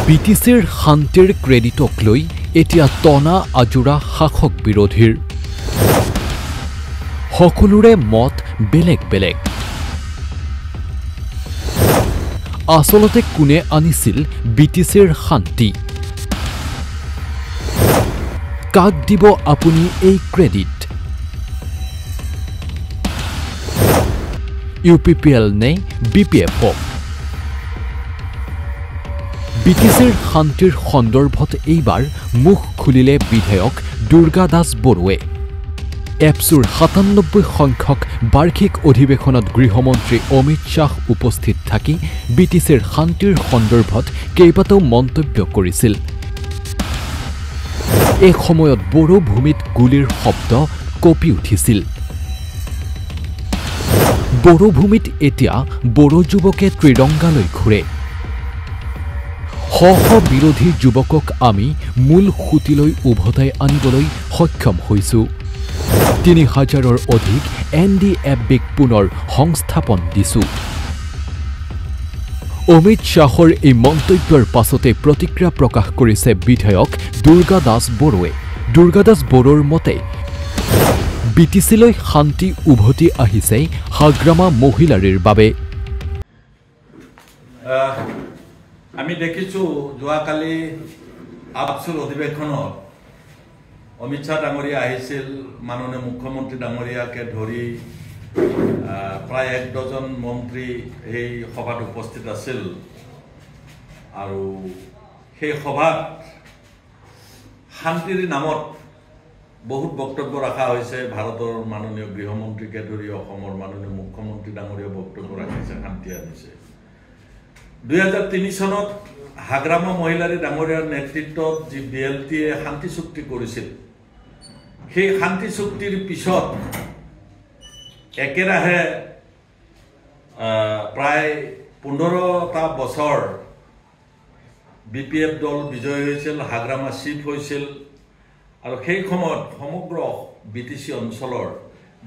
বিটিচিৰ শান্তিৰ ক্ৰেডিটক লৈ এতিয়া টনা আজোৰা শাসক বিৰোধীৰ সকলোৰে মত বেলেগ বেলেগ আসলতে কোনে আনিছিল বিটিচিৰ শান্তি কাক দিব আপুনি এই ক্ৰেডিট ইউপিপিএল নে বিপিএফ বিটিচিৰ শান্তিৰ সন্দৰ্ভত এইবাৰ মুখ খুলিলে বিধায়ক দুৰ্গা দাস বৰুৱে এপছুৰ ৯৭ সংখ্যক বাৰ্ষিক অধিৱেশনত গৃহমন্ত্ৰী অমিত শ্বাহ উপস্থিত থাকি বিটিচিৰ শান্তিৰ সন্দৰ্ভত কেইবাটাও মন্তব্য কৰিছিল এই সময়ত বড়ো ভূমিত গুলিৰ শব্দ কঁপি উঠিছিল বড়ো ভূমিত এতিয়া বড়ো যুৱকে ত্ৰিৰংগালৈ ঘূৰে শ বিৰোধী যুৱকক আমি মূল খুঁটিলৈ উভতাই আনিবলৈ সক্ষম হৈছো ৩,০০০ৰ অধিক এনডিএফবিক পুনৰ সংস্থাপন দিছো অমিত শ্বাহৰ এই মন্তব্যৰ পাছতে প্ৰতিক্ৰিয়া প্ৰকাশ কৰিছে বিধায়ক দুৰ্গা দাস বৰুৱে দুৰ্গা দাস বৰুৱাৰ মতে বিটিচিলৈ শান্তি উভতি আহিছে হাগ্ৰামা মহিলাৰীৰ বাবে আমি দেখিছো যোৱাকালি আপছুৰ অধিৱেশনত অমিত শ্বাহ ডাঙৰীয়া আহিছিল মাননীয় মুখ্যমন্ত্ৰী ডাঙৰীয়াকে ধৰি প্ৰায় ১ ডজন মন্ত্ৰী এই সভাত উপস্থিত আছিল আৰু সেই সভাত শান্তিৰ নামত বহুত বক্তব্য ৰখা হৈছে ভাৰতৰ মাননীয় গৃহমন্ত্ৰীকে ধৰি অসমৰ মাননীয় মুখ্যমন্ত্ৰী ডাঙৰীয়া বক্তব্য ৰাখিছে শান্তি আনিছে ২০০৩ চনত হাগ্ৰামা মহিলাৰী ডাঙৰীয়াৰ নেতৃত্বত যি বিএলটিয়ে শান্তি চুক্তি কৰিছিল সেই শান্তি চুক্তিৰ পিছত একেৰাহে প্ৰায় ১৫টা বছৰ বিপিএফ দল বিজয় হৈছিল হাগ্ৰামা চিফ হৈছিল আৰু সেই সময়ত সমগ্ৰ বিটিচি অঞ্চলৰ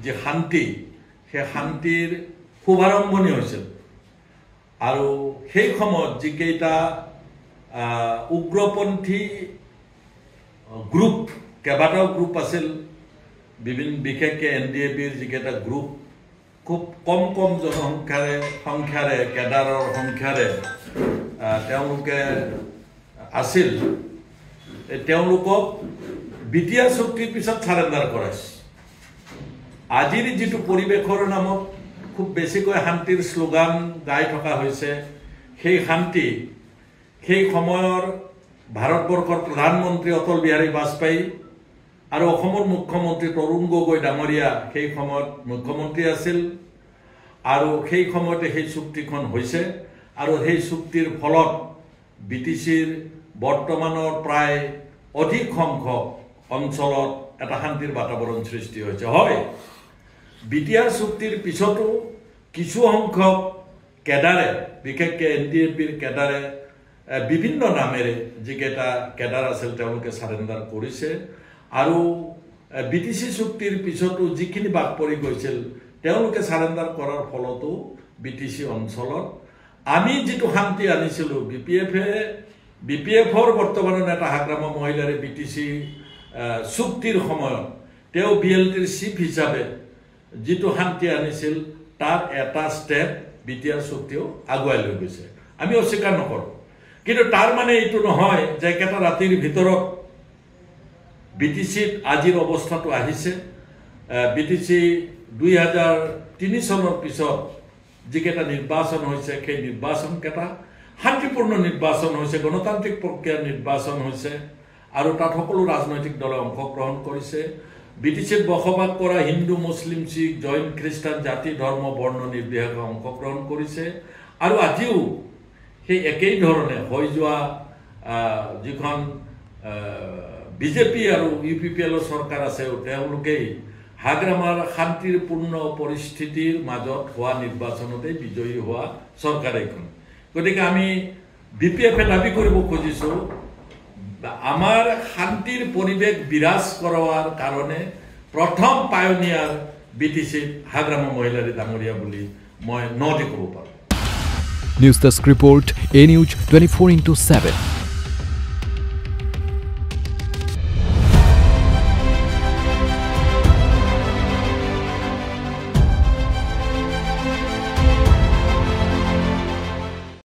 যে শান্তি সেই শান্তিৰ শুভাৰম্ভণি হৈছিল আৰু সেই সময়ত যিকেইটা উগ্ৰপন্থী গ্ৰুপ কেইবাটাও গ্ৰুপ আছিল বিশেষকৈ এনডিএফবিৰ যিকেইটা গ্ৰুপ খুব কম সংখ্যাৰে কেডাৰৰ সংখ্যাৰে তেওঁলোকে আছিল তেওঁলোকক বিটিআৰ চুক্তিৰ পিছত চাৰেণ্ডাৰ কৰাইছে আজিৰ যিটো পৰিৱেশৰ নামত খুব বেছিকৈ শান্তিৰ শ্লোগান গাই থকা হৈছে সেই শান্তি সেই সময়ৰ ভাৰতবৰ্ষৰ প্ৰধানমন্ত্ৰী অটল বিহাৰী বাজপেয়ী আৰু অসমৰ মুখ্যমন্ত্ৰী তৰুণ গগৈ ডাঙৰীয়া সেই সময়ত মুখ্যমন্ত্ৰী আছিল আৰু সেই সময়তে সেই চুক্তিখন হৈছে আৰু সেই চুক্তিৰ ফলত বিটিচিৰ বৰ্তমানৰ প্ৰায় অধিক সংখ্যক অঞ্চলত এটা শান্তিৰ বাতাবৰণ সৃষ্টি হৈছে হয় বিটিআৰ চুক্তিৰ পিছতো কিছু সংখ্যক কেডাৰে বিশেষকৈ এনডিএফবিৰ কেডাৰে বিভিন্ন নামেৰে যিকেইটা কেডাৰ আছিল তেওঁলোকে চাৰেণ্ডাৰ কৰিছে আৰু বিটিচি চুক্তিৰ পিছতো যিখিনি বাদ পৰি গৈছিল তেওঁলোকে চাৰেণ্ডাৰ কৰাৰ ফলতো বিটিচি অঞ্চলত আমি যিটো শান্তি আনিছিলোঁ বিপিএফৰ বৰ্তমানৰ নেতা হাগ্ৰামা মহিলাৰে বিটিচি চুক্তিৰ সময়ত তেওঁ বিএলটিৰ চিফ হিচাপে যিটো শান্তি আনিছিল তাৰ এটা ষ্টেপ বিটিআৰ চুক্তিও আগুৱাই লৈ গৈছে আমি অস্বীকাৰ নকৰোঁ কিন্তু তাৰ মানে এইটো নহয় যে একেটা ৰাতিৰ ভিতৰত বিটিচিত আজিৰ অৱস্থাটো আহিছে বিটিচি ২০০৩ চনৰ পিছত যিকেইটা নিৰ্বাচন হৈছে সেই নিৰ্বাচনকেইটা শান্তিপূৰ্ণ নিৰ্বাচন হৈছে গণতান্ত্ৰিক প্ৰক্ৰিয়াৰ নিৰ্বাচন হৈছে আৰু তাত সকলো ৰাজনৈতিক দলে অংশগ্ৰহণ কৰিছে বিটিচিত বসবাস কৰা হিন্দু মুছলিম শিখ জৈন খ্ৰীষ্টান জাতি ধৰ্ম বৰ্ণ নিৰ্বিশেষে অংশগ্ৰহণ কৰিছে আৰু আজিও সেই একেই ধৰণে হৈ যোৱা যিখন বিজেপি আৰু ইউপিপিএলৰ চৰকাৰ আছে তেওঁলোকেই হাগ্ৰামাৰ শান্তিপূৰ্ণ পৰিস্থিতিৰ মাজত হোৱা নিৰ্বাচনতে বিজয়ী হোৱা চৰকাৰ এইখন গতিকে আমি বিপিএফে দাবী কৰিব খুজিছোঁ আমাৰ শান্তিৰ পৰিৱেশ বিৰাজ কৰোৱাৰ কাৰণে প্ৰথম পায়নিয়াৰ বিটিচিত হাগ্ৰামা মহিলাৰী ডাঙৰীয়া বুলি মই নদী ক'ব পাৰোঁ News Desk Report, A News 24/7.